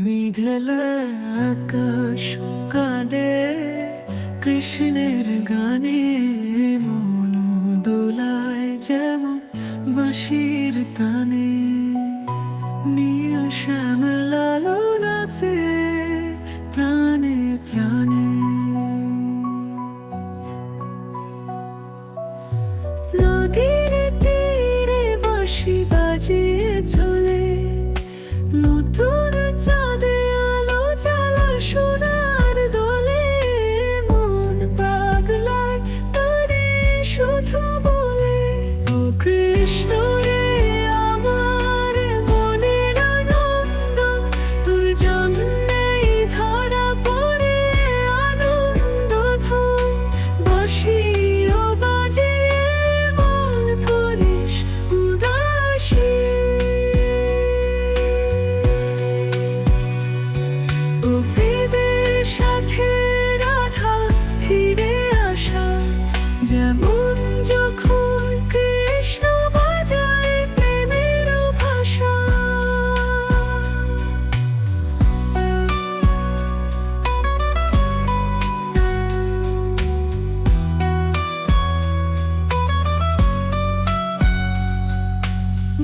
মেঘলা আকাশ কাঁদে কৃষ্ণের গানে, মন দোলায় যেমন বাঁশির তানে। নীল শ্যামলালো নাচে প্রাণে প্রাণে। নদীর তীরে বাঁশি বাজিয়ে চলে, নতুন চাঁদে আলো জ্বালা সোনার দোলে। মন পাগলায় তারে শুধু বলে, ও কৃষ্ণ রে আমার মনের আনন্দ, তোর জন্যেই ধরা পড়ে আনন্দ ধন। বাঁশিও বাজিয়ে মন করিস উদাসী। সাথে রাধা ফিরে আসা, যেমন যখন কৃষ্ণ বাজায় প্রেমের ভাষা।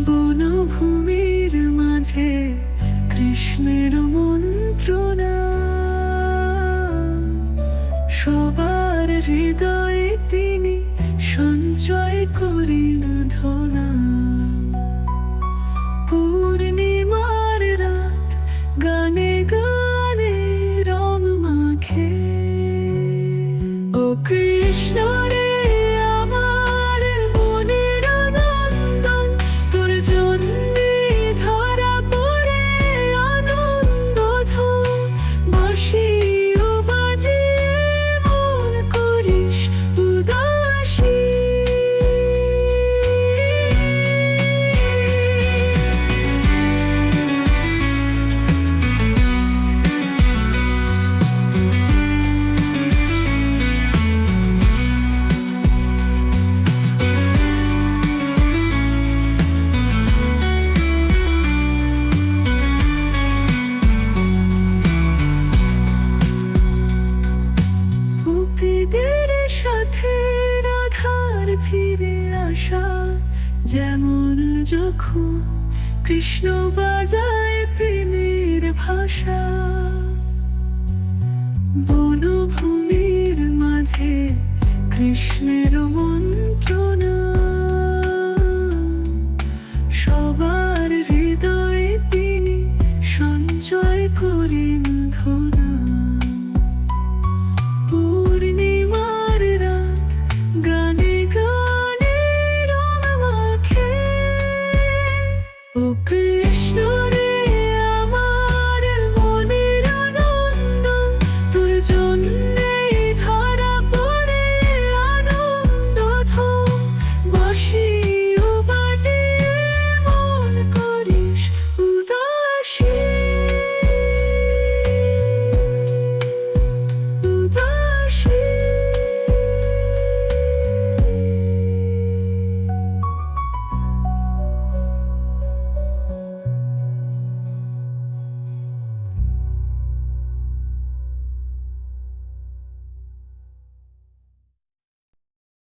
বনভূমির মাঝে কৃষ্ণের মন্ত্রণা, সবার হৃদয়ে তিনি সঞ্চয় করেন ধনা। পূর্ণিমার রাত গানে গানে রং মাখে, ও কৃষ্ণ রে আমার মনের আনন্দন, তোর জন্যে ধরা পড়ে আনন্দ ধন। বাঁশিও বাজিয়ে মন করিস উদাসী। গোপীদের সাথে রাধার ফিরে আসা, যেমন যখন কৃষ্ণ বাজায় প্রেমের ভাষা। বনভূমির মাঝে কৃষ্ণের মন্ত্রণা, সবার হৃদয়ে তিনি সঞ্চয় করেন ধনা। পূর্ণিমার রাত গানে গানে রং মাখে, ও